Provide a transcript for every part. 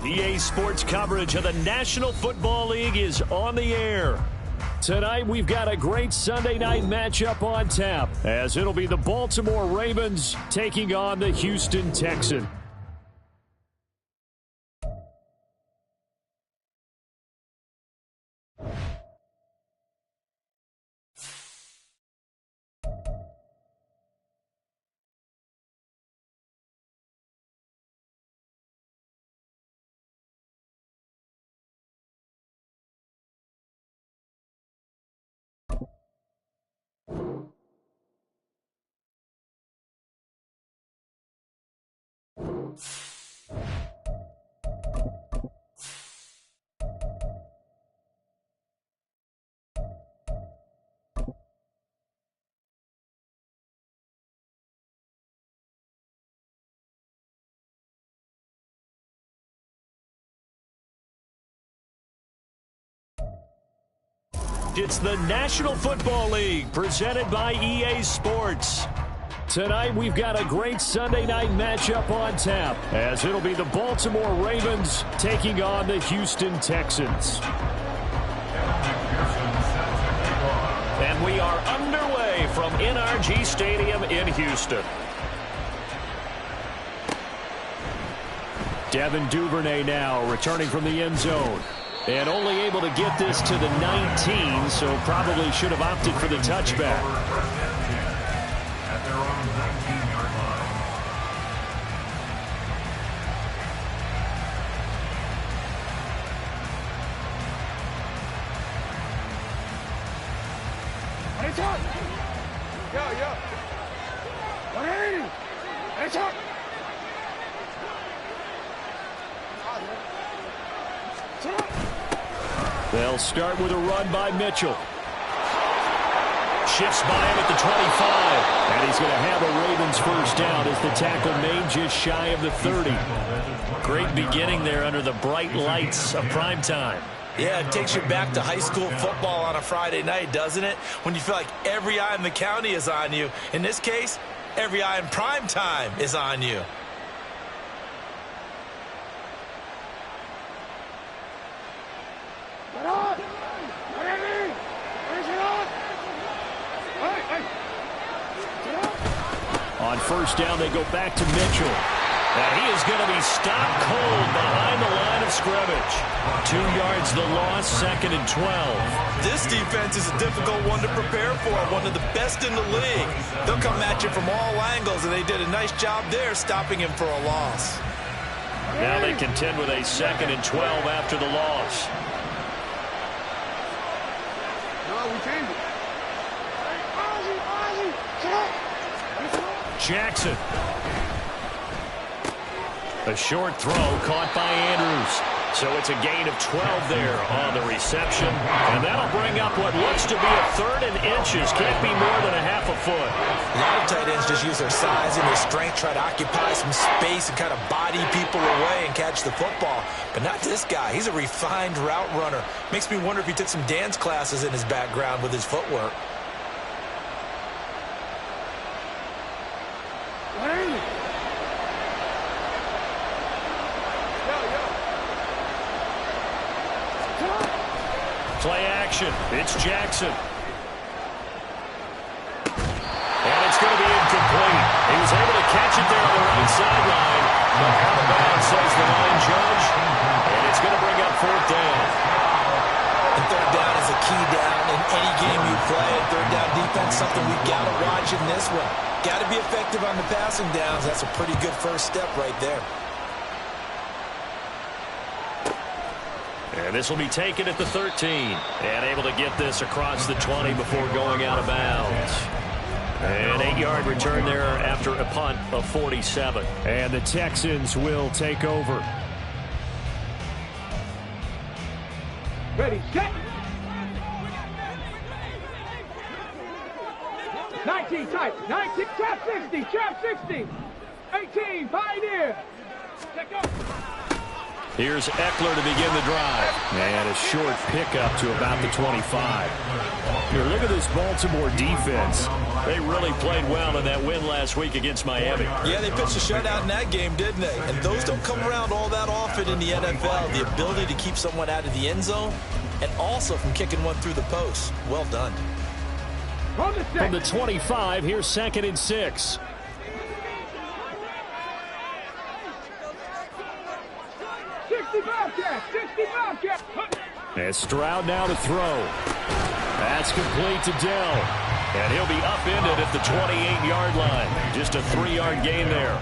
EA Sports coverage of the National Football League is on the air. Tonight, we've got a great Sunday night matchup on tap, as it'll be the Baltimore Ravens taking on the Houston Texans. It's the National Football League presented by EA Sports. Tonight, we've got a great Sunday night matchup on tap, as it'll be the Baltimore Ravens taking on the Houston Texans. And we are underway from NRG Stadium in Houston. Devin Duvernay now returning from the end zone. And only able to get this to the 19, so probably should have opted for the touchback. At their own 19-yard line. It's up! Yo! 180! It's up! They'll start with a run by Mitchell. Shifts by him at the 25. And he's going to have a Ravens first down as the tackle made just shy of the 30. Great beginning there under the bright lights of prime time. Yeah, it takes you back to high school football on a Friday night, doesn't it? When you feel like every eye in the county is on you. In this case, every eye in prime time is on you. On first down, they go back to Mitchell. And he is going to be stopped cold behind the line of scrimmage. 2 yards the loss, 2nd and 12. This defense is a difficult one to prepare for, one of the best in the league. They'll come at you from all angles, and they did a nice job there stopping him for a loss. Now they contend with a 2nd and 12 after the loss. No, we changed it. Jackson. A short throw caught by Andrews. So it's a gain of 12 there on the reception. And that'll bring up what looks to be a 3rd and inches. Can't be more than a half a foot. A lot of tight ends just use their size and their strength, try to occupy some space and kind of body people away and catch the football. But not this guy. He's a refined route runner. Makes me wonder if he took some dance classes in his background with his footwork. Play action. It's Jackson. And it's going to be incomplete. He was able to catch it there on the right sideline. But out of bounds, says the line judge. And it's going to bring up 4th down. And 3rd down is a key down in any game you play. 3rd down defense, something we've got to watch in this one. Got to be effective on the passing downs. That's a pretty good first step right there. And this will be taken at the 13. And able to get this across the 20 before going out of bounds. An 8-yard return there after a punt of 47. And the Texans will take over. Ready, set. 19 tight. 19, trap 60, trap 60. 18, pioneer. Check up. Here's Eckler to begin the drive. And a short pickup to about the 25. Here, look at this Baltimore defense. They really played well in that win last week against Miami. Yeah, they pitched a shutout in that game, didn't they? And those don't come around all that often in the NFL. The ability to keep someone out of the end zone and also from kicking one through the post. Well done. From the 25, here's 2nd and 6. And Stroud now to throw. That's complete to Dell. And he'll be upended at the 28-yard line. Just a 3-yard gain there.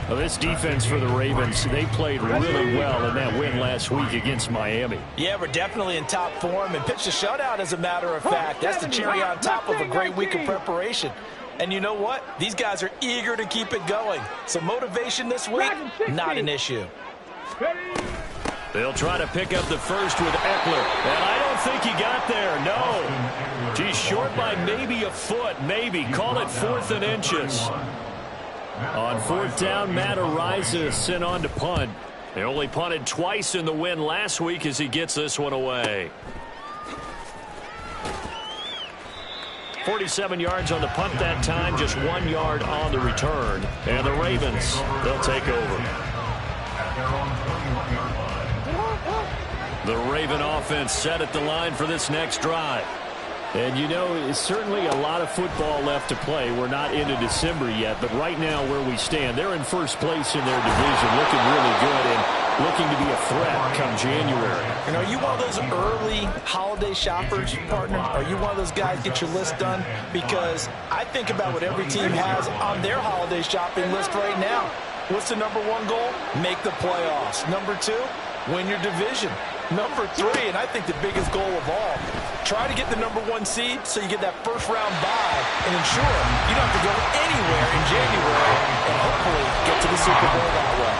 Well, this defense for the Ravens, they played really well in that win last week against Miami. Yeah, we're definitely in top form and pitched a shutout, as a matter of fact. That's the cherry on top of a great week of preparation. And you know what? These guys are eager to keep it going. So motivation this week, not an issue. They'll try to pick up the first with Eckler. And I don't think he got there. No. He's short by maybe a foot. Maybe. Call it 4th and inches. On 4th down, Matt Araiza sent on to punt. They only punted twice in the win last week as he gets this one away. 47 yards on the punt that time, just 1 yard on the return. And the Ravens, they'll take over. The Raven offense set at the line for this next drive. And, you know, it's certainly a lot of football left to play. We're not into December yet, but right now where we stand, they're in first place in their division, looking really good and looking to be a threat come January. And are you one of those early holiday shoppers, partner? Are you one of those guys get your list done? Because I think about what every team has on their holiday shopping list right now. What's the number 1 goal? Make the playoffs. Number 2, win your division. Number 3, and I think the biggest goal of all, try to get the number 1 seed so you get that first round bye and ensure you don't have to go anywhere in January and hopefully get to the Super Bowl that way.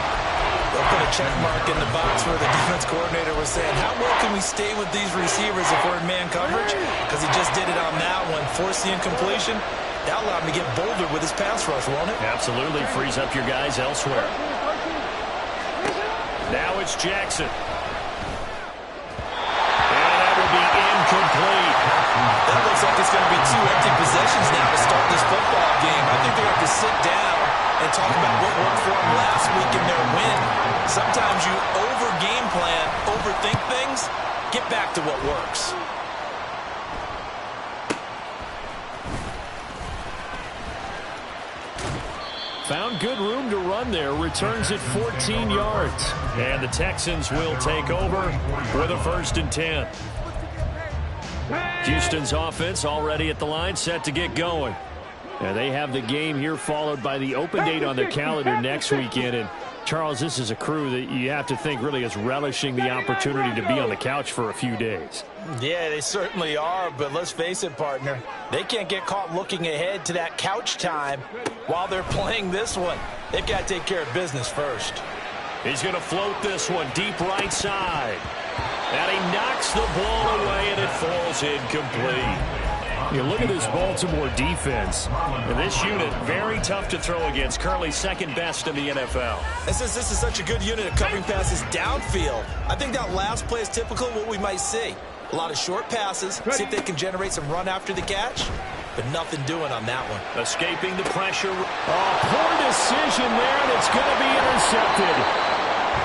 They'll put a check mark in the box where the defense coordinator was saying, how well can we stay with these receivers if we're in man coverage? Because he just did it on that one, forced the incompletion. That allowed him to get bolder with his pass rush, won't it? Absolutely frees up your guys elsewhere. Now it's Jackson. Incomplete. That looks like it's going to be 2 empty possessions now to start this football game. I think they have to sit down and talk about what worked for them last week in their win. Sometimes you over-game plan, overthink things, get back to what works. Found good room to run there. Returns at 14 yards. And the Texans will take over with a 1st and 10. Houston's offense already at the line, set to get going. And they have the game here followed by the open date on their calendar next weekend. And Charles, this is a crew that you have to think really is relishing the opportunity to be on the couch for a few days. Yeah, they certainly are, but let's face it, partner. They can't get caught looking ahead to that couch time while they're playing this one. They've got to take care of business first. He's going to float this one deep right side. And he knocks the ball away, and it falls incomplete. You look at this Baltimore defense. And this unit, very tough to throw against. Currently 2nd best in the NFL. And since this is such a good unit of covering passes downfield, I think that last play is typical of what we might see. A lot of short passes, see if they can generate some run after the catch, but nothing doing on that one. Escaping the pressure. Oh, poor decision there, and it's going to be intercepted.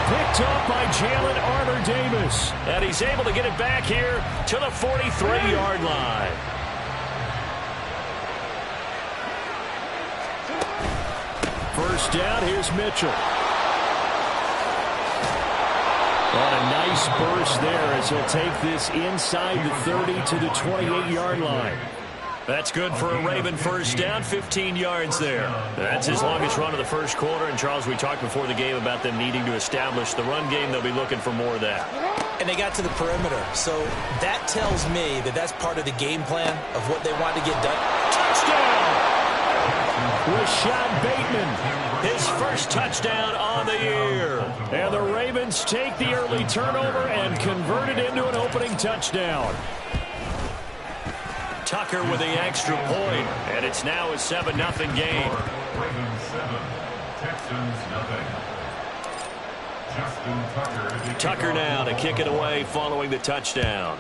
Picked up by Jalen Armour-Davis. And he's able to get it back here to the 43-yard line. First down, here's Mitchell. On a nice burst there as he'll take this inside the 30 to the 28-yard line. That's good for a Raven first down, 15 yards there. That's his longest run of the first quarter. And, Charles, we talked before the game about them needing to establish the run game. They'll be looking for more of that. And they got to the perimeter. So that tells me that that's part of the game plan of what they want to get done. Touchdown! Rashad Bateman, his first touchdown on the year. And the Ravens take the early turnover and convert it into an opening touchdown. Tucker with the extra point, and it's now a 7-0 game. Ravens 7, Texans 0. Tucker now to kick it away following the touchdown.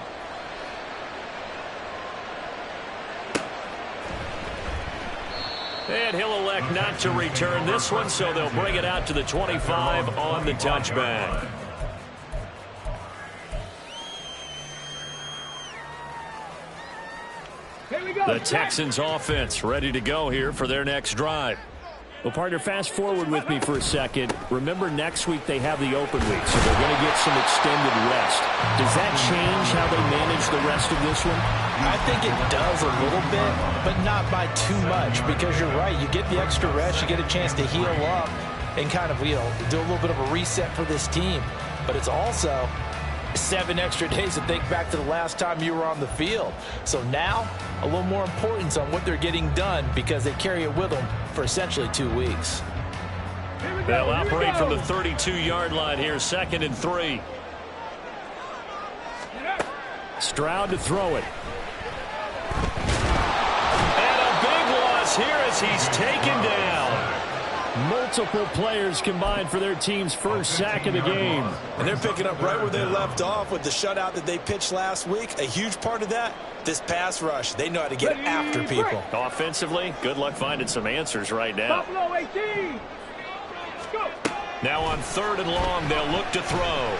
And he'll elect not to return this one, so they'll bring it out to the 25 on the touchback. The Texans offense ready to go here for their next drive. Well, partner, fast forward with me for a second. Remember, next week they have the open week, so they're going to get some extended rest. Does that change how they manage the rest of this one? I think it does a little bit, but not by too much, because you're right. You get the extra rest, you get a chance to heal up and kind of, do a little bit of a reset for this team. But it's also 7 extra days to think back to the last time you were on the field. So now, a little more importance on what they're getting done, because they carry it with them for essentially 2 weeks. They'll operate from the 32-yard line here, 2nd and 3. Stroud to throw it. And a big loss here as he's taken down. Multiple players combined for their team's first sack of the game. And they're picking up right where they left off with the shutout that they pitched last week. A huge part of that, this pass rush. They know how to get after people. Offensively, good luck finding some answers right now. Buffalo 18. Go. Now on 3rd and long, they'll look to throw.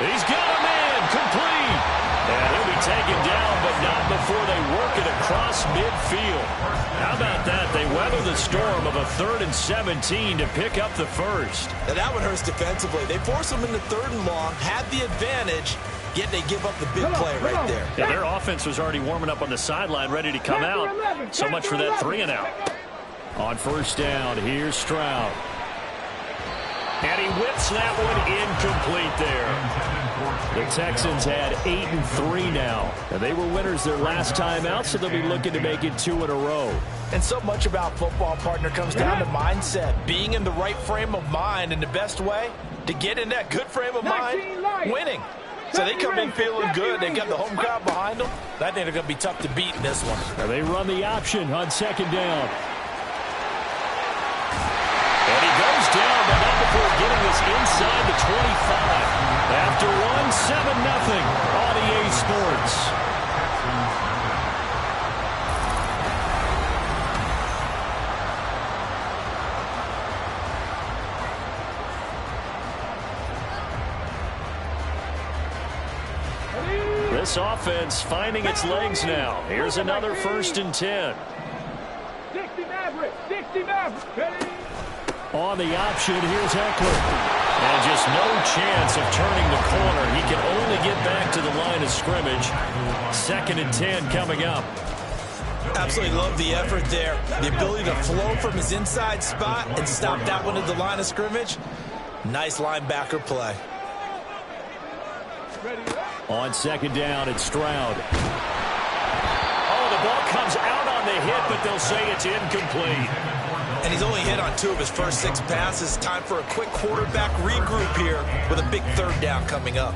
He's got a man complete. And he'll be taken down, but not before they work it across midfield. How about that? They weather the storm of a 3rd and 17 to pick up the first. Now that one hurts defensively. They force them into 3rd and long, had the advantage, yet they give up the big play right there. Yeah, their offense was already warming up on the sideline, ready to come out. So much for that 3 and out. On 1st down, here's Stroud. And he whips that one incomplete there. The Texans had 8 and 3 now. And they were winners their last time out, so they'll be looking to make it 2 in a row. And so much about football, partner, comes down to mindset. Being in the right frame of mind, and the best way to get in that good frame of mind, winning. So they come in feeling good. They've got the home crowd behind them. I think they're going to be tough to beat in this one. And they run the option on 2nd down. And he goes down, but not before getting this inside the 25. After one, 7-0 on EA Sports. This offense finding its legs now. Here's another 1st and 10. 60 Maverick. 60 Maverick. On the option, here's Eckler. And just no chance of turning the corner. He can only get back to the line of scrimmage. 2nd and 10 coming up. Absolutely love the effort there. The ability to flow from his inside spot and stop that one at the line of scrimmage. Nice linebacker play. On 2nd down, it's Stroud. Oh, the ball comes out on the hit, but they'll say it's incomplete. And he's only hit on 2 of his first 6 passes. Time for a quick quarterback regroup here with a big 3rd down coming up.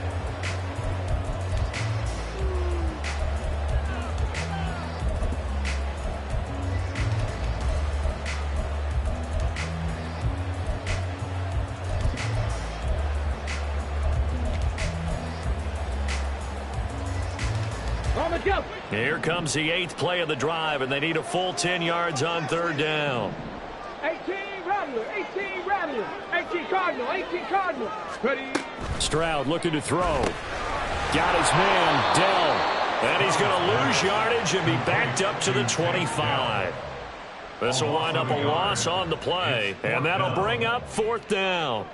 Here comes the 8th play of the drive, and they need a full 10 yards on 3rd down. 18 Rattler, 18 Rattler, 18 Cardinal, 18 Cardinal. Ready. Stroud looking to throw. Got his man, Dell. And he's going to lose yardage and be backed up to the 25. This will wind up a loss on the play, and that'll bring up 4th down.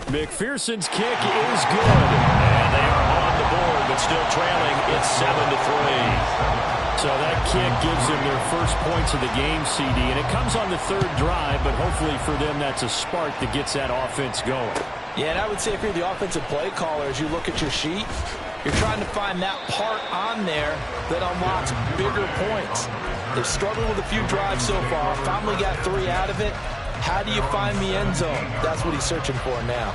McPherson's kick is good. And they are on the board, but still trailing. It's 7-3. So that kick gives them their first points of the game, CD. And it comes on the 3rd drive, but hopefully for them that's a spark that gets that offense going. Yeah, and I would say if you're the offensive play caller, as you look at your sheet, you're trying to find that part on there that unlocks bigger points. They've struggled with a few drives so far. Finally got 3 out of it. How do you find the end zone? That's what he's searching for now.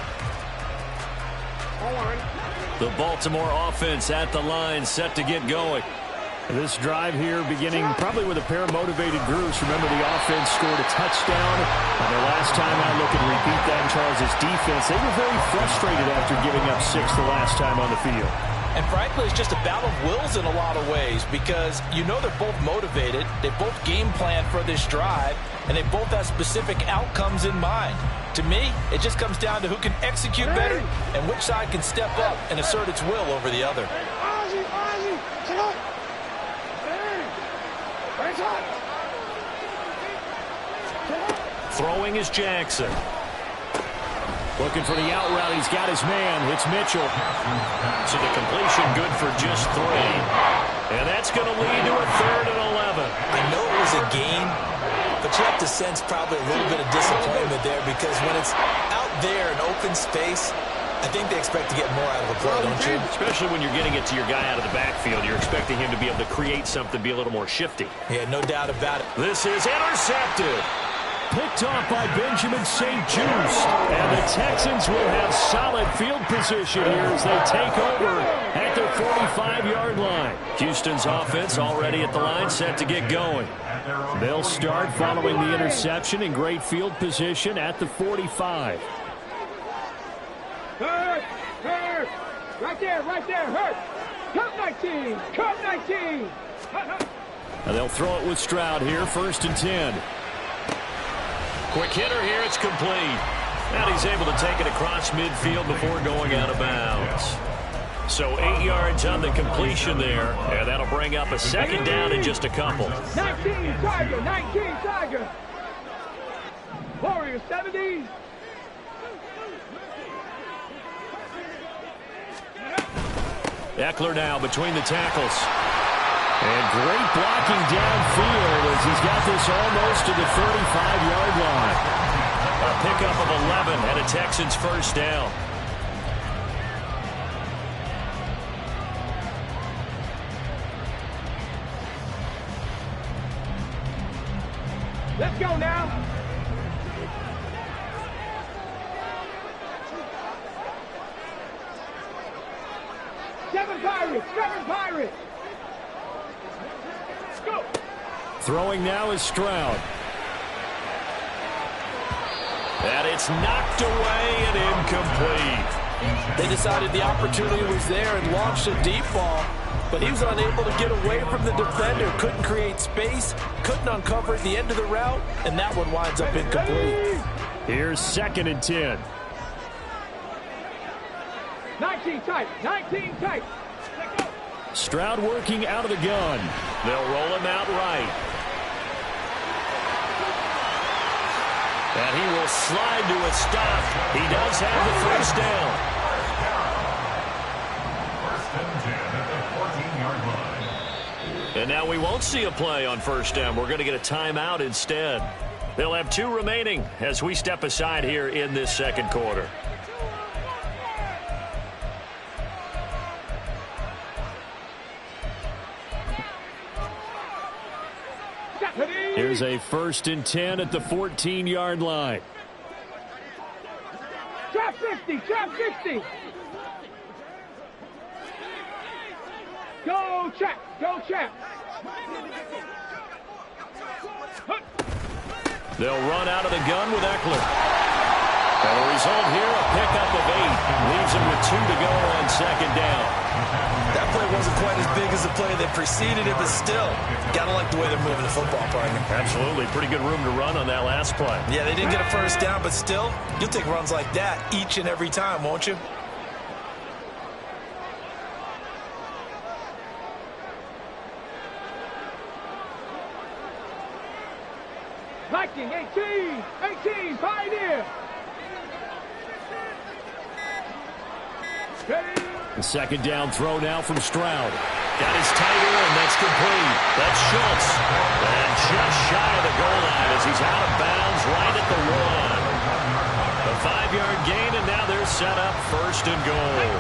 The Baltimore offense at the line, set to get going. This drive here beginning probably with a pair of motivated groups. Remember, the offense scored a touchdown. And the last time I look and repeat that in Charles' defense, they were very frustrated after giving up 6 the last time on the field. And frankly, it's just a battle of wills in a lot of ways because you know they're both motivated. They both game plan for this drive, and they both have specific outcomes in mind. To me, it just comes down to who can execute better and which side can step up and assert its will over the other. Throwing is Jackson. Looking for the out route. He's got his man. It's Mitchell. So the completion good for just 3. And that's going to lead to a 3rd and 11. I know it was a gain, but you have to sense probably a little bit of disappointment there because when it's out there in open space, I think they expect to get more out of the play, don't you? Especially when you're getting it to your guy out of the backfield. You're expecting him to be able to create something, be a little more shifty. Yeah, no doubt about it. This is intercepted. Picked off by Benjamin St. Just. And the Texans will have solid field position here as they take over at their 45-yard line. Houston's offense already at the line, set to get going. They'll start following the interception in great field position at the 45. Hurt! Hurt! Right there, hurt! Cut 19! Cut 19! And they'll throw it with Stroud here, 1st and 10. Quick hitter here, it's complete. And he's able to take it across midfield before going out of bounds. So 8 yards on the completion there, and that'll bring up a 2nd down in just a couple. 19 Tiger! Warriors 70. Eckler now between the tackles. And great blocking downfield as he's got this almost to the 35-yard line. A pickup of 11 and a Texans 1st down. Let's go now. Seven Pirates. Go. Throwing now is Stroud. And it's knocked away and incomplete. They decided the opportunity was there and launched a deep ball, but he was unable to get away from the defender, couldn't create space, couldn't uncover at the end of the route, and that one winds up incomplete. Here's 2nd and 10. 19 tight. Stroud working out of the gun. They'll roll him out right. And he will slide to a stop. He does have the 1st down. 1st and 10 at the 14-yard line. And now we won't see a play on 1st down. We're going to get a timeout instead. They'll have 2 remaining as we step aside here in this 2nd quarter. Here's a 1st and 10 at the 14-yard line. Trap 50. Go Chap. They'll run out of the gun with Eckler. And the result here, a pickup of 8. Leaves him with 2 to go on 2nd down. That play wasn't quite as big as the play that preceded it, but still, gotta like the way they're moving the football, partner. Absolutely. Pretty good room to run on that last play. Yeah, they didn't get a 1st down, but still, you'll take runs like that each and every time, won't you? Viking 18, Pioneer. The 2nd down throw now from Stroud. Got his tight end. That's complete. That's Schultz. And just shy of the goal line as he's out of bounds right at the 1. A 5-yard gain, and now they're set up 1st and goal.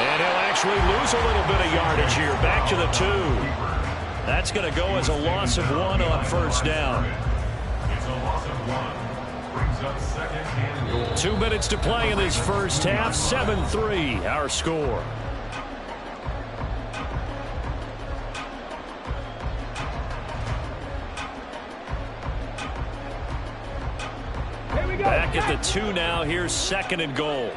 And he'll actually lose a little bit of yardage here. Back to the 2. That's going to go as a loss of 1 on 1st down. It's a loss of 1. Brings up second and goal. 2 minutes to play in this first half. 7-3 our score. Back at the 2 now. Here's second and goal.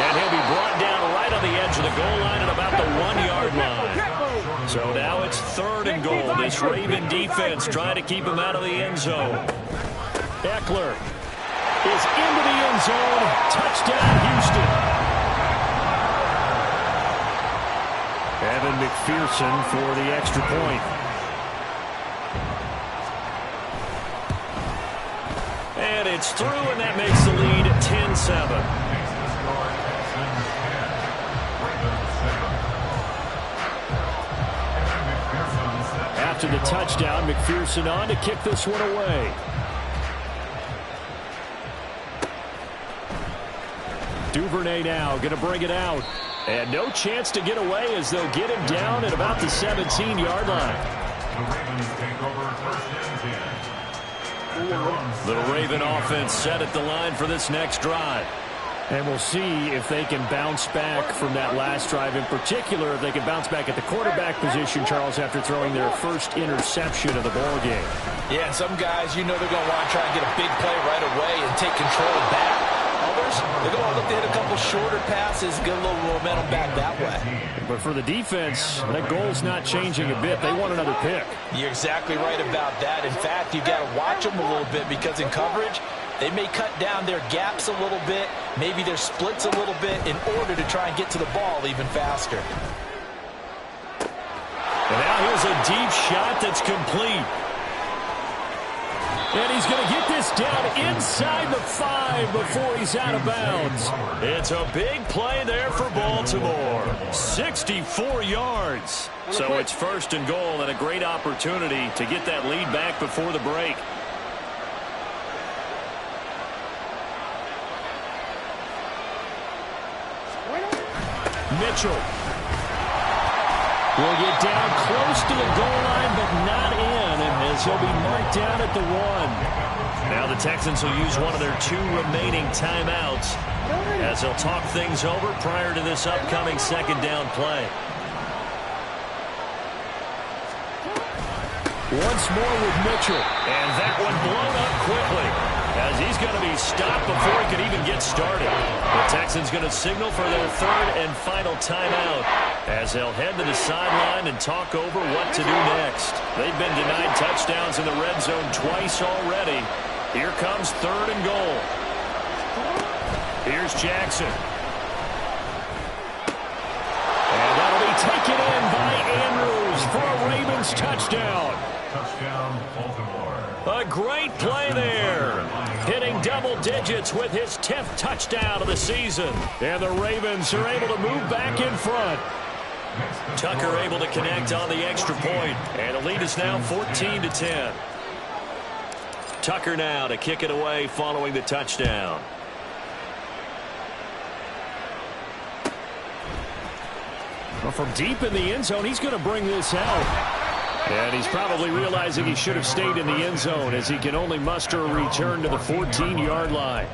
And he'll be brought down right on the edge of the goal line at about the 1-yard line. So now it's third and goal. This Raven defense trying to keep him out of the end zone. Eckler is into the end zone. Touchdown, Houston. Evan McPherson for the extra point. And it's through, and that makes the lead 10-7. After the touchdown, McPherson on to kick this one away. Duvernay now going to bring it out. And no chance to get away as they'll get him down at about the 17-yard line. The Raven offense set at the line for this next drive. And we'll see if they can bounce back from that last drive. In particular, if they can bounce back at the quarterback position, Charles, after throwing their first interception of the ballgame. Yeah, and some guys, you know they're going to want to try and get a big play right away and take control back. Others, they're going to look to hit a couple shorter passes, get a little momentum back that way. But for the defense, that goal's not changing a bit. They want another pick. You're exactly right about that. In fact, you've got to watch them a little bit because in coverage, they may cut down their gaps a little bit, maybe their splits a little bit in order to try and get to the ball even faster. And now here's a deep shot that's complete. And he's going to get this down inside the 5 before he's out of bounds. It's a big play there for Baltimore. 64 yards. So it's first and goal and a great opportunity to get that lead back before the break. Mitchell will get down close to the goal line, but not in, and as he'll be marked down at the 1. Now the Texans will use one of their 2 remaining timeouts as they'll talk things over prior to this upcoming second down play. Once more with Mitchell, and that one blown up quickly as he's going to be stopped before he can even get started. The Texans going to signal for their third and final timeout as they'll head to the sideline and talk over what to do next. They've been denied touchdowns in the red zone twice already. Here comes third and goal. Here's Jackson. And that'll be taken in by Andrews for a Ravens touchdown. Touchdown, Baltimore. A great play there. Hitting double digits with his 10th touchdown of the season. And the Ravens are able to move back in front. Tucker able to connect on the extra point. And the lead is now 14-10. Tucker now to kick it away following the touchdown. Well, from deep in the end zone, he's going to bring this out. And he's probably realizing he should have stayed in the end zone as he can only muster a return to the 14-yard line.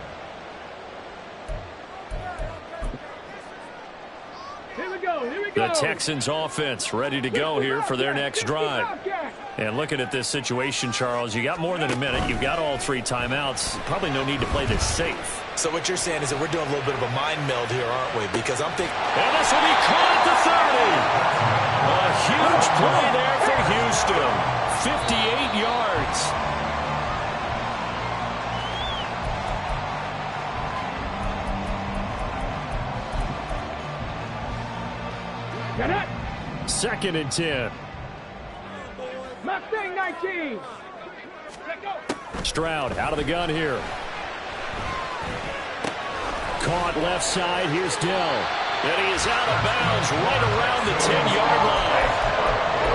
Here we go. The Texans offense ready to go here for their next drive. And looking at this situation, Charles, you got more than a minute. You've got all 3 timeouts. Probably no need to play this safe. So what you're saying is that we're doing a little bit of a mind meld here, aren't we? Because I'm thinking... And this will be caught at the 30. A huge play there for Houston. 58 yards. Get it. Second and 10. Mustang 19. Let go. Stroud out of the gun here. Caught left side. Here's Dell. And he is out of bounds right around the 10-yard line.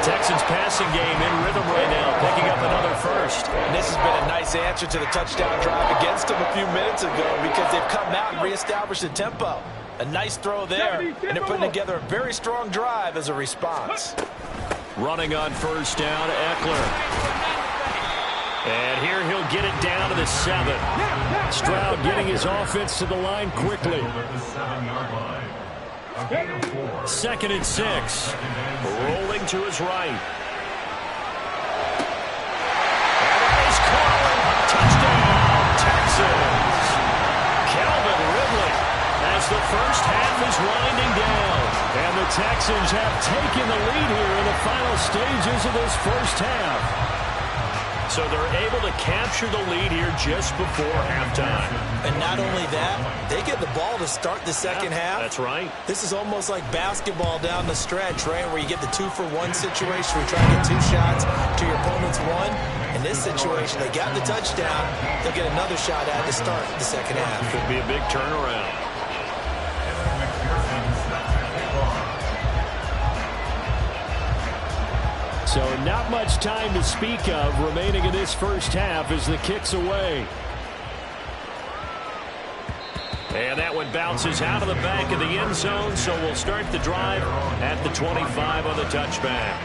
Texans passing game in rhythm right now, picking up another first. And this has been a nice answer to the touchdown drive against them a few minutes ago because they've come out and reestablished the tempo. A nice throw there, and they're putting together a very strong drive as a response. Running on first down, Eckler. And here he'll get it down to the 7. Stroud getting his offense to the line quickly. 2nd and 6. Rolling to his right. And he's caught. Touchdown, Texans. Calvin Ridley as the first half is winding down. And the Texans have taken the lead here in the final stages of this first half. So they're able to capture the lead here just before halftime. And not only that, they get the ball to start the second half. That's right. This is almost like basketball down the stretch, right, where you get the 2-for-1 situation where you try to get 2 shots to your opponent's 1. In this situation, they got the touchdown. They'll get another shot at to start the second half. Could be a big turnaround. So not much time to speak of remaining in this first half as the kick's away. And that one bounces out of the back of the end zone, so we'll start the drive at the 25 on the touchback.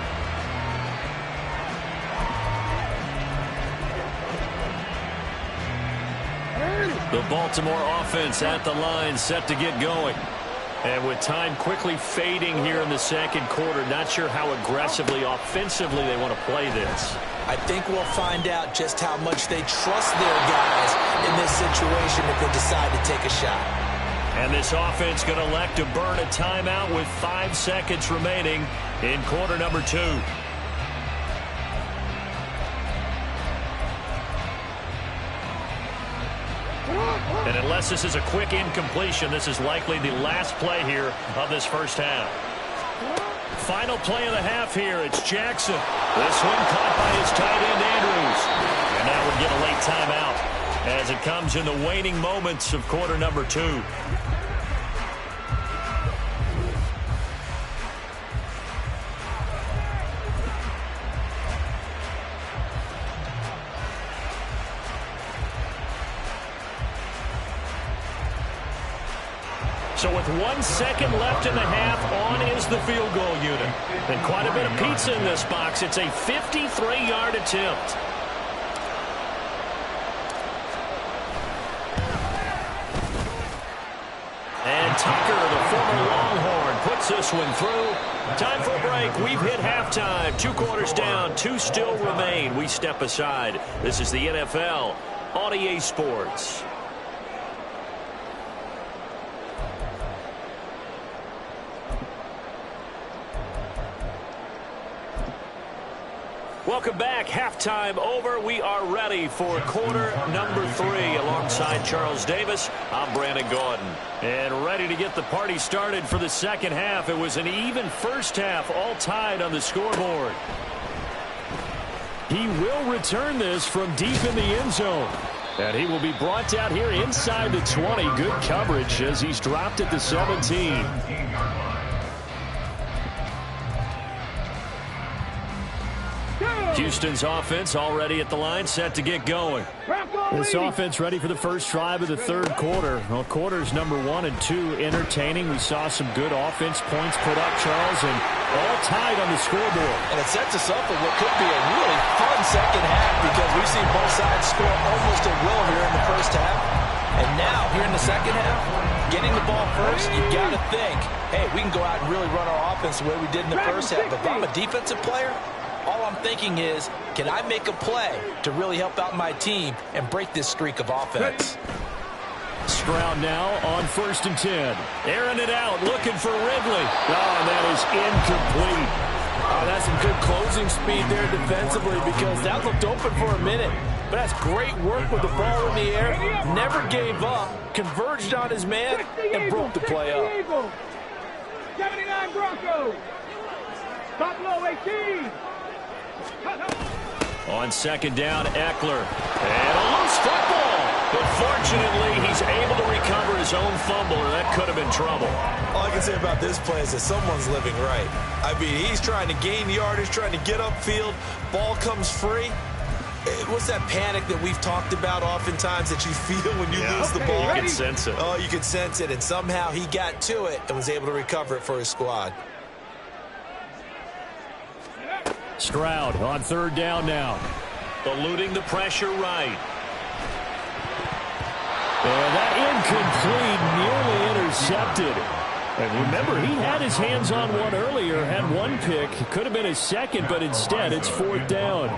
The Baltimore offense at the line, set to get going. And with time quickly fading here in the second quarter, not sure how aggressively, offensively they want to play this. I think we'll find out just how much they trust their guys in this situation if they decide to take a shot. And this offense going to elect to burn a timeout with 5 seconds remaining in quarter number 2. And unless this is a quick incompletion, this is likely the last play here of this first half. Final play of the half here. It's Jackson. This one caught by his tight end, Andrews. And that would get a late timeout as it comes in the waning moments of quarter number 2. So with 1 second left in the half, on is the field goal unit. And quite a bit of pizza in this box. It's a 53-yard attempt. And Tucker, the former Longhorn, puts this one through. Time for a break. We've hit halftime. 2 quarters down, 2 still remain. We step aside. This is the NFL on EA Sports. Welcome back. Halftime over. We are ready for quarter number 3. Alongside Charles Davis, I'm Brandon Gordon. And ready to get the party started for the second half. It was an even first half, all tied on the scoreboard. He will return this from deep in the end zone. And he will be brought down here inside the 20. Good coverage as he's dropped at the 17. Houston's offense already at the line, set to get going. This offense ready for the first drive of the third quarter. Well, quarters number 1 and 2 entertaining. We saw some good offense points put up, Charles, and all tied on the scoreboard. And it sets us up for what could be a really fun second half because we've seen both sides score almost at will here in the first half. And now, here in the second half, getting the ball first, you've got to think, hey, we can go out and really run our offense the way we did in the first half. But if I'm a defensive player, all I'm thinking is, can I make a play to really help out my team and break this streak of offense? Stroud now on 1st and 10. Airing it out, looking for Ridley. Oh, and that is incomplete. Oh, that's some good closing speed there defensively because that looked open for a minute. But that's great work with the ball in the air. Never gave up, converged on his man, and broke the play up. 79 Broncos. Top low 18. On 2nd down, Eckler. And a loose football. But fortunately, he's able to recover his own fumble, or that could have been trouble. All I can say about this play is that someone's living right. I mean, he's trying to gain yardage, trying to get upfield. Ball comes free. What's that panic that we've talked about oftentimes that you feel when you lose the ball? You can sense it. Oh, you can sense it. And somehow he got to it and was able to recover it for his squad. Stroud on third down now. Eluding the pressure right. And that incomplete, nearly intercepted. And remember, he had his hands on one earlier, had one pick. Could have been his second, but instead it's fourth down.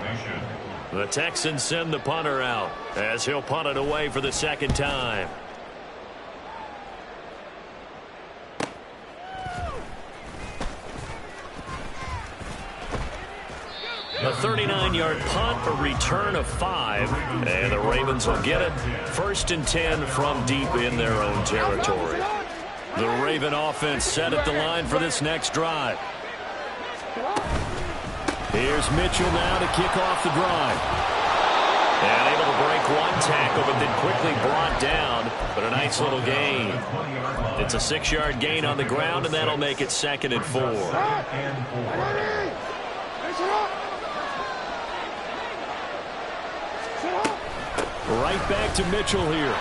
The Texans send the punter out as he'll punt it away for the second time. A 39-yard punt, a return of 5, and the Ravens will get it. 1st and 10 from deep in their own territory. The Raven offense set at the line for this next drive. Here's Mitchell now to kick off the drive. And able to break one tackle, but then quickly brought down. But a nice little gain. It's a 6-yard gain on the ground, and that'll make it 2nd and 4. Right back to Mitchell here.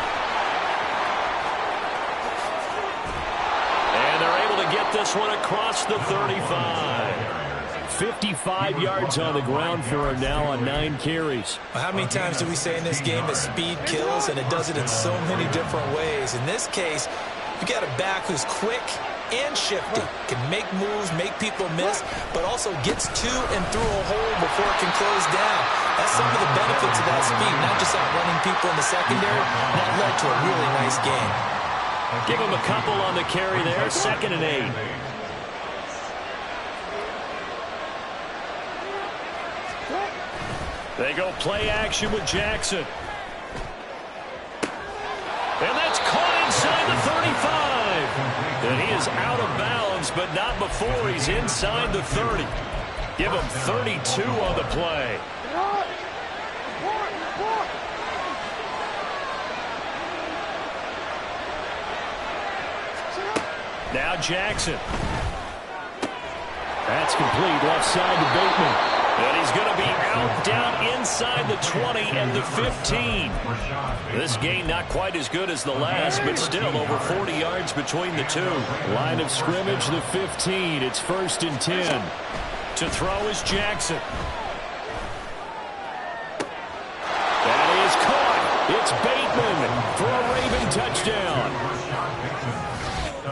And they're able to get this one across the 35. 55 yards on the ground for him now on 9 carries. How many times do we say in this game that speed kills, and it does it in so many different ways? In this case, you got a back who's quick and shifty, can make moves, make people miss, but also gets to and through a hole before it can close down. That's some of the benefits of that speed, not just outrunning people in the secondary. That led to a really nice game. Give him a couple on the carry there, 2nd and 8. They go play action with Jackson. And that's caught inside the 35. And he is out of bounds, but not before he's inside the 30. Give him 32 on the play. Now Jackson. That's complete left side to Bateman. And he's going to be out down inside the 20 and the 15. This gain not quite as good as the last, but still over 40 yards between the two. Line of scrimmage, the 15. It's 1st and 10. To throw is Jackson. That is caught. It's Bateman for a Raven touchdown.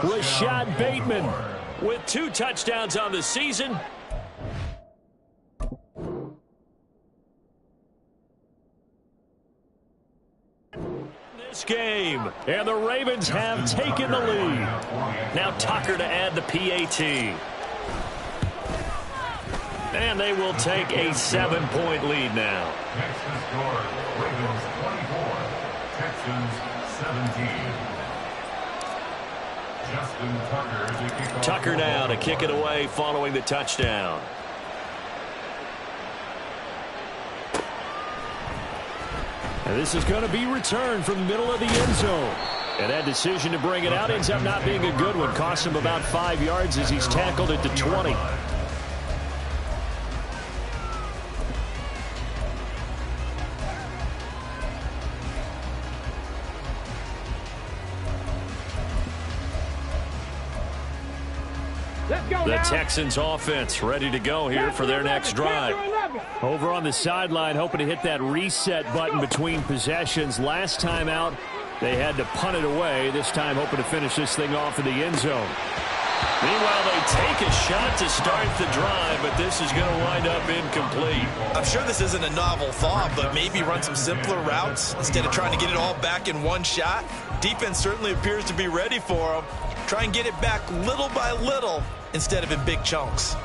Rashad Bateman with 2 touchdowns on the season. Game, and the Ravens have taken the lead. Now Tucker to add the PAT. And they will take a 7-point lead now. Texans score. Ravens 24. Texans 17. Justin Tucker to kick off. Tucker now to kick it away following the touchdown. And this is going to be returned from the middle of the end zone. And that decision to bring it out ends up not being a good one. Costs him about 5 yards as he's tackled at the 20. The Texans offense ready to go here for their next drive. Over on the sideline, hoping to hit that reset button between possessions. Last time out, they had to punt it away. This time, hoping to finish this thing off in the end zone. Meanwhile, they take a shot to start the drive, but this is going to wind up incomplete. I'm sure this isn't a novel thought, but maybe run some simpler routes instead of trying to get it all back in one shot. Defense certainly appears to be ready for them. Try and get it back little by little instead of in big chunks.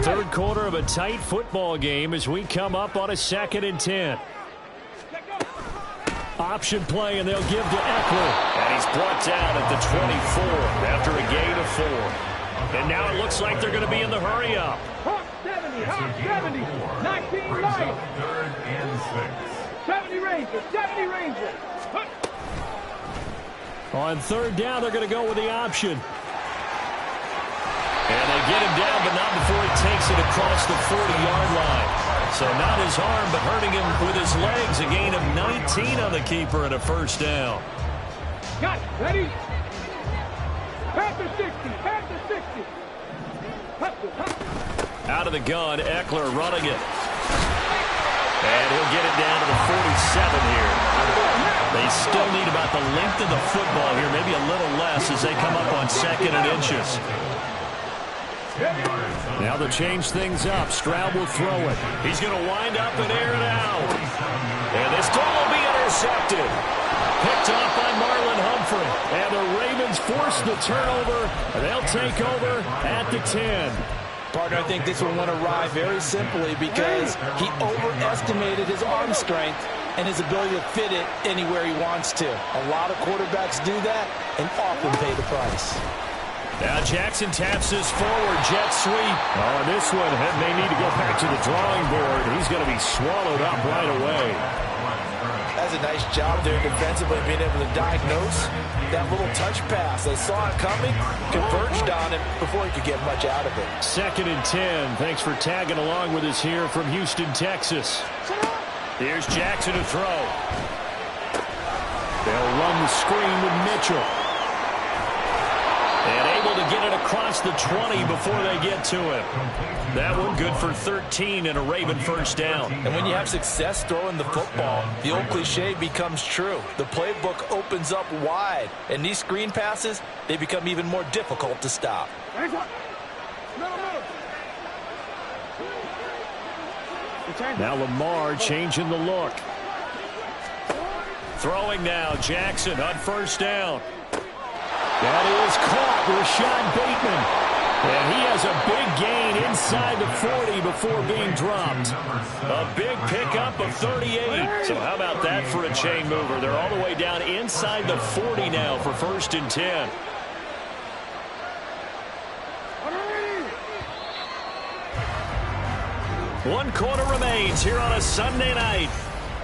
Third quarter of a tight football game as we come up on a 2nd and 10. Option play, and they'll give to Eckler. And he's brought down at the 24 after a gain of 4. And now it looks like they're going to be in the hurry-up. 70, 19 light. 3rd and 6. 70 Rangers, 70 Rangers. On 3rd down, they're going to go with the option. And they get him down, but not before he takes it across the 40-yard line. So not his arm, but hurting him with his legs. A gain of 19 on the keeper and a 1st down. Got it. Ready? Panther 60. Panther 60. Out of the gun, Eckler running it. And he'll get it down to the 47 here. They still need about the length of the football here, maybe a little less as they come up on 2nd and inches. Now they'll change things up. Stroud will throw it. He's going to wind up and air it out. And this ball will be intercepted. Picked off by Marlon Humphrey. And the Ravens force the turnover. And they'll take over at the 10. Partner, I think this one went awry very simply because he overestimated his arm strength and his ability to fit it anywhere he wants to. A lot of quarterbacks do that and often pay the price. Now Jackson taps his forward jet sweep. Oh, and this one may need to go back to the drawing board. He's going to be swallowed up right away. That's a nice job there defensively, being able to diagnose that little touch pass. They saw it coming, converged on it before he could get much out of it. 2nd and 10. Thanks for tagging along with us here from Houston, Texas. Here's Jackson to throw. They'll run the screen with Mitchell. And able to get it across the 20 before they get to him. That one good for 13 and a Raven first down. And when you have success throwing the football, the old cliche becomes true. The playbook opens up wide. And these screen passes, they become even more difficult to stop. Now Lamar changing the look. Throwing now, Jackson on first down. That is caught, Rashad Bateman. And he has a big gain inside the 40 before being dropped. A big pickup of 38. So how about that for a chain mover? They're all the way down inside the 40 now for 1st and 10. One quarter remains here on a Sunday night.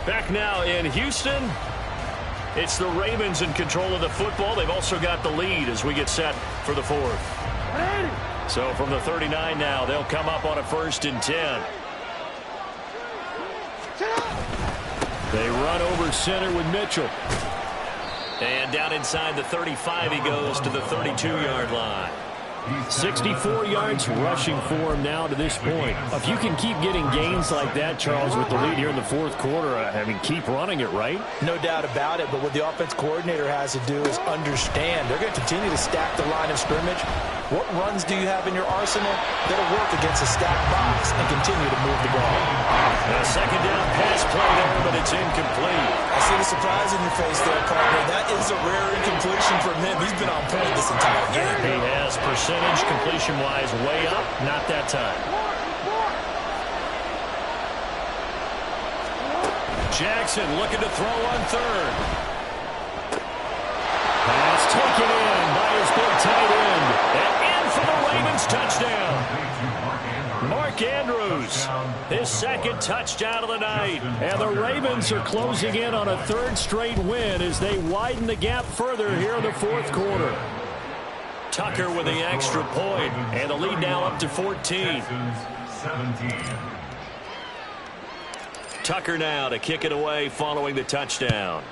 Back now in Houston. It's the Ravens in control of the football. They've also got the lead as we get set for the 4th. So from the 39 now, they'll come up on a 1st and 10. They run over center with Mitchell. And down inside the 35 he goes to the 32-yard line. 64 yards rushing for him now to this point. If you can keep getting gains like that, Charles, with the lead here in the 4th quarter, I mean, keep running it, right? No doubt about it, but what the offense coordinator has to do is understand. They're going to continue to stack the line of scrimmage. What runs do you have in your arsenal that'll work against a stacked box and continue to move the ball? A 2nd down pass play there, but it's incomplete. I see the surprise in your face there, partner. That is a rare incompletion from him. He's been on point this entire game. He has percentage completion-wise way up, not that time. Jackson looking to throw on 3rd. Pass taken in by his big tight end. And in for the Ravens touchdown. Mark Andrews, his 2nd touchdown of the night. And the Ravens are closing in on a 3rd straight win as they widen the gap further here in the 4th quarter. Tucker with the extra point, and the lead now up to 14. Tucker now to kick it away following the touchdown.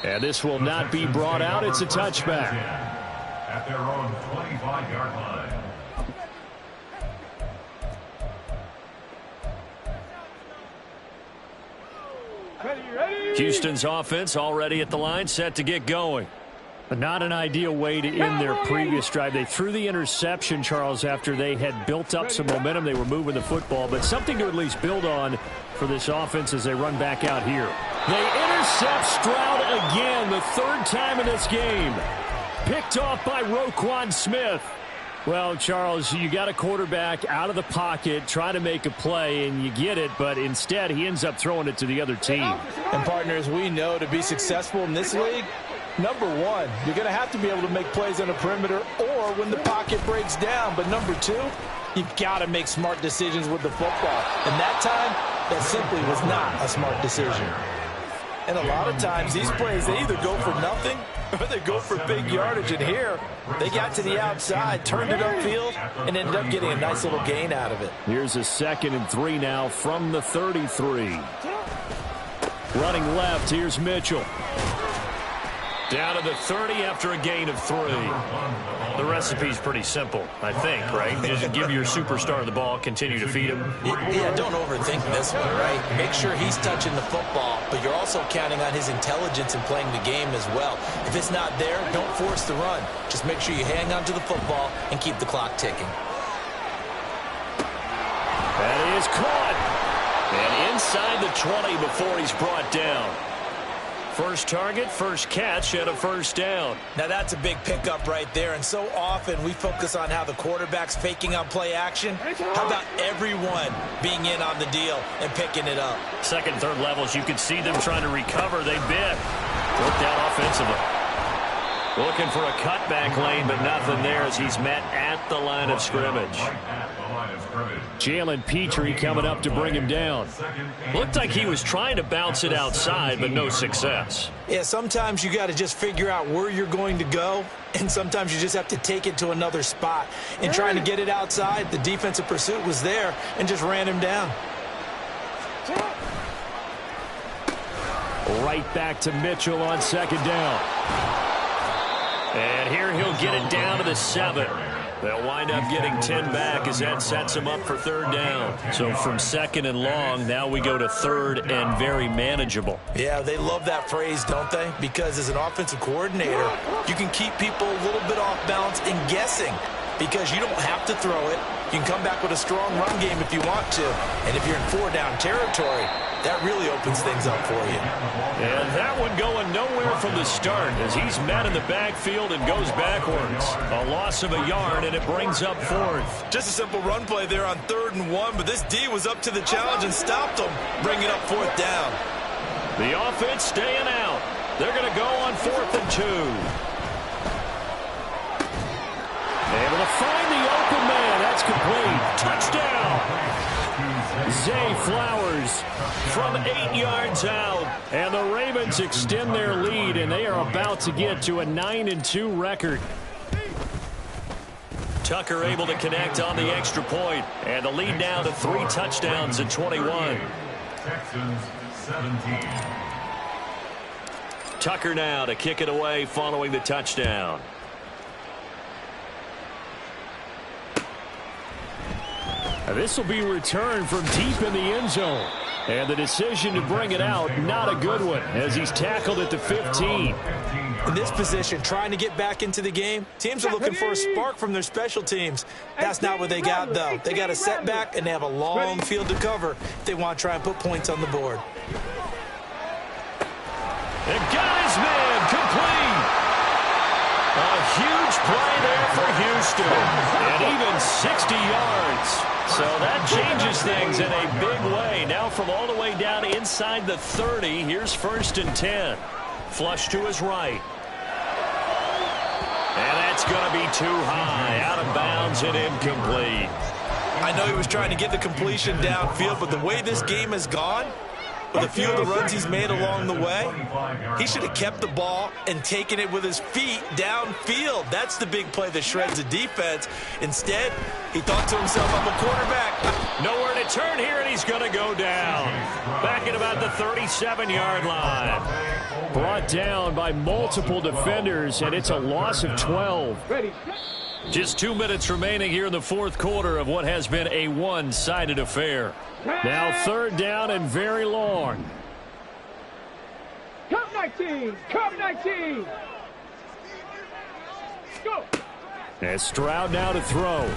And this will not be brought out. It's a touchback. At their own 25-yard line. Houston's offense already at the line, set to get going. But not an ideal way to end their previous drive. They threw the interception, Charles, after they had built up some momentum. They were moving the football, but something to at least build on for this offense as they run back out here. They intercept Stroud again, the 3rd time in this game. Picked off by Roquan Smith. Well, Charles, you got a quarterback out of the pocket, try to make a play, and you get it, but instead he ends up throwing it to the other team. And, partners, we know to be successful in this league, number one, you're going to have to be able to make plays on the perimeter or when the pocket breaks down. But number two, you've got to make smart decisions with the football. And that time, that simply was not a smart decision. And a lot of times, these plays, they either go for nothing or they go for big yardage. And here, they got to the outside, turned it upfield, and ended up getting a nice little gain out of it. Here's a 2nd and 3 now from the 33. Running left, here's Mitchell. Down to the 30 after a gain of 3. The recipe's pretty simple, I think, right? Just give your superstar the ball, continue to feed him. Yeah, don't overthink this one, right? Make sure he's touching the football, but you're also counting on his intelligence in playing the game as well. If it's not there, don't force the run. Just make sure you hang on to the football and keep the clock ticking. That is caught. And inside the 20 before he's brought down. First target, first catch, and a first down. Now that's a big pickup right there, and so often we focus on how the quarterback's faking on play action. How about everyone being in on the deal and picking it up? Second, third levels, you can see them trying to recover. They bit. Worked out offensively. Looking for a cutback lane, but nothing there as he's met at the line of scrimmage. Jalen Petrie coming up to bring him down. Looked like he was trying to bounce it outside, but no success. Yeah, sometimes you got to just figure out where you're going to go, and sometimes you just have to take it to another spot. In trying to get it outside, the defensive pursuit was there and just ran him down. Right back to Mitchell on second down. And here he'll get it down to the 7. They'll wind up getting 10 back as that sets him up for third down. So from second and long, now we go to third and very manageable. Yeah, they love that phrase, don't they? Because as an offensive coordinator, you can keep people a little bit off balance and guessing because you don't have to throw it. You can come back with a strong run game if you want to. And if you're in 4-down territory, that really opens things up for you. And that one going nowhere from the start as he's met in the backfield and goes backwards. A loss of a yard, and it brings up fourth. Just a simple run play there on 3rd and 1, but this D was up to the challenge and stopped him, bringing up 4th down. The offense staying out. They're going to go on 4th and 2. Able to find the open man. That's complete. Touchdown. Zay Flowers from 8 yards out. And the Ravens extend their lead, and they are about to get to a 9-2 record. Tucker able to connect on the extra point, and the lead now to 3 touchdowns at 21. Texans 17. Tucker now to kick it away following the touchdown. This will be returned from deep in the end zone. And the decision to bring it out, not a good one, as he's tackled at the 15. In this position, trying to get back into the game, teams are looking for a spark from their special teams. That's not what they got, though. They got a setback, and they have a long field to cover if they want to try and put points on the board. And got his man complete. A huge play there for Houston. And even 60 yards. So that changes things in a big way. Now from all the way down inside the 30, here's 1st and 10. Flush to his right. And that's going to be too high. Out of bounds and incomplete. I know he was trying to get the completion downfield, but the way this game has gone, with a few of the runs he's made along the way, he should have kept the ball and taken it with his feet downfield. That's the big play that shreds the defense. Instead, he thought to himself, I'm a quarterback. Nowhere to turn here, and he's going to go down. Back at about the 37-yard line. Brought down by multiple defenders, and it's a loss of 12. Just 2 minutes remaining here in the 4th quarter of what has been a one-sided affair. Now 3rd down and very long. Come 19! Come 19! Go! And Stroud now to throw.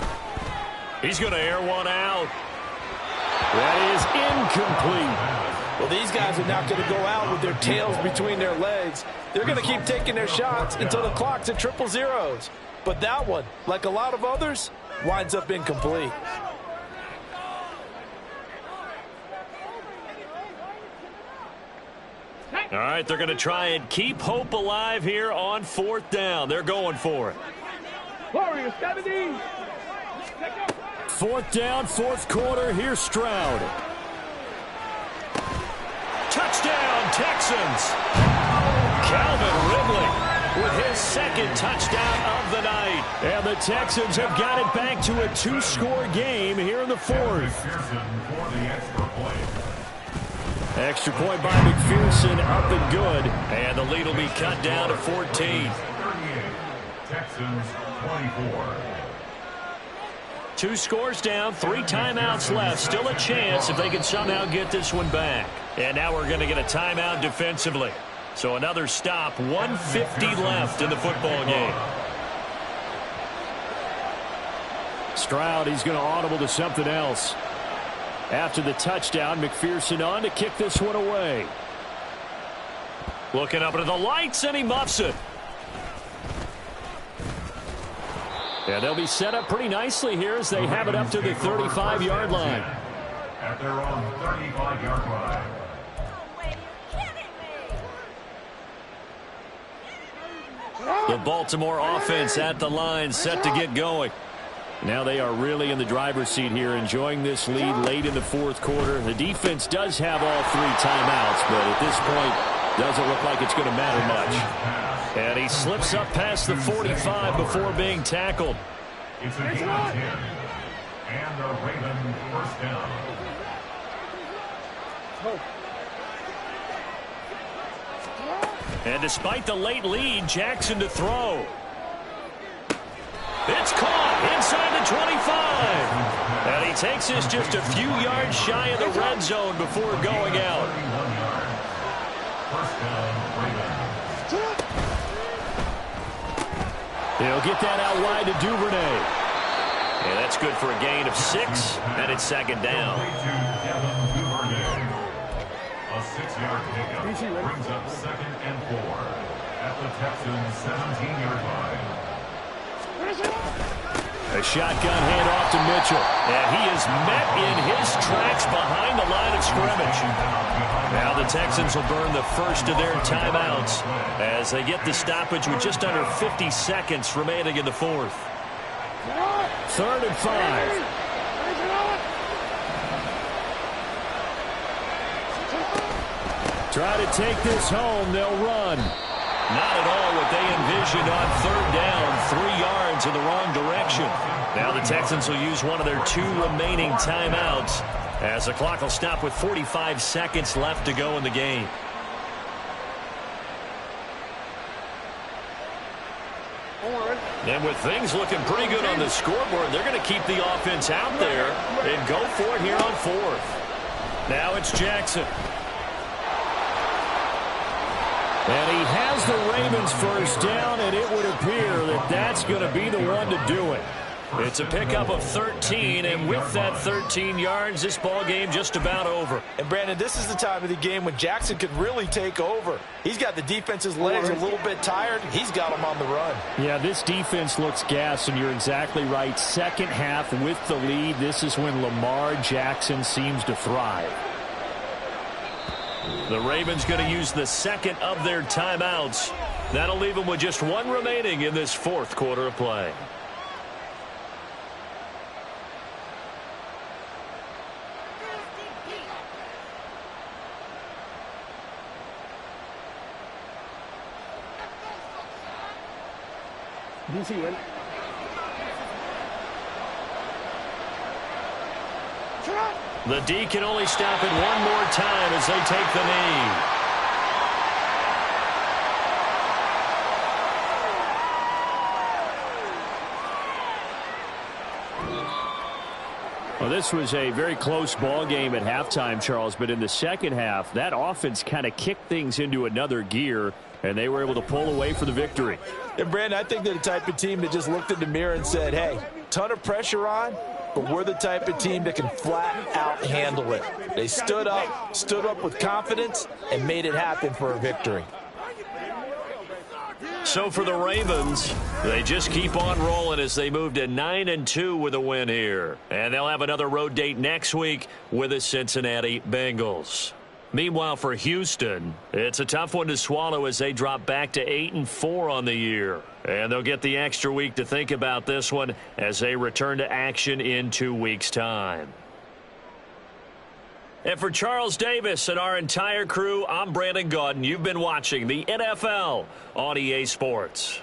He's going to air one out. That is incomplete. Well, these guys are not going to go out with their tails between their legs. They're going to keep taking their shots until the clock's at 000. But that one, like a lot of others, winds up incomplete. All right, they're going to try and keep hope alive here on 4th down. They're going for it. Warriors 70. 4th down, 4th quarter. Here's Stroud. Touchdown, Texans. Calvin Ridley with his 2nd touchdown of the night. And the Texans have got it back to a 2-score game here in the 4th. Extra point by McPherson, up and good. And the lead will be cut down to 14. 38, Texans 24. 2 scores down, 3 timeouts left. Still a chance if they can somehow get this one back. And now we're going to get a timeout defensively. So another stop, 1:50 left in the football game. Stroud, he's going to audible to something else. After the touchdown, McPherson on to kick this one away. Looking up into the lights, and he muffs it. Yeah, they'll be set up pretty nicely here as they have it up to the 35-yard line. At their own 35-yard line. The Baltimore offense at the line, set to get going. Now they are really in the driver's seat here, enjoying this lead late in the fourth quarter. The defense does have all 3 timeouts, but at this point, doesn't look like it's going to matter much. And he slips up past the 45 before being tackled. It's a gain of 10. And the Ravens first down. And despite the late lead, Jackson to throw. It's caught inside the 25. And he takes this just a few yards shy of the red zone before going out. First down, Ravens. He'll get that out wide to Duvernay. Yeah, that's good for a gain of 6, and it's second down. A 6-yard pickup brings up 2nd and 4 at the Texans' 17-yard line. A shotgun handoff to Mitchell, and he is met in his tracks behind the line of scrimmage. Now the Texans will burn the first of their timeouts as they get the stoppage with just under 50 seconds remaining in the fourth. 3rd and 5. Try to take this home. They'll run. Not at all what they envisioned on 3rd down. 3 yards in the wrong direction. Now the Texans will use one of their 2 remaining timeouts as the clock will stop with 45 seconds left to go in the game. And with things looking pretty good on the scoreboard, they're going to keep the offense out there and go for it here on 4th. Now it's Jackson. And he has the Ravens first down, and it would appear that that's going to be the one to do it. It's a pickup of 13, and with that 13 yards, this ball game just about over. And, Brandon, this is the time of the game when Jackson could really take over. He's got the defense's legs a little bit tired. He's got them on the run. Yeah, this defense looks gassed, and you're exactly right. Second half with the lead, this is when Lamar Jackson seems to thrive. The Ravens going to use the second of their timeouts. That'll leave them with just 1 remaining in this fourth quarter of play. The D can only stop it one more time as they take the knee. Well, this was a very close ball game at halftime, Charles, but in the second half, that offense kind of kicked things into another gear, and they were able to pull away for the victory. And, Brandon, I think they're the type of team that just looked in the mirror and said, hey, ton of pressure on, but we're the type of team that can flat out handle it. They stood up with confidence, and made it happen for a victory. So for the Ravens, they just keep on rolling as they move to 9-2 with a win here. And they'll have another road date next week with the Cincinnati Bengals. Meanwhile, for Houston, it's a tough one to swallow as they drop back to 8-4 on the year. And they'll get the extra week to think about this one as they return to action in 2 weeks' time. And for Charles Davis and our entire crew, I'm Brandon Gaudin. You've been watching the NFL on EA Sports.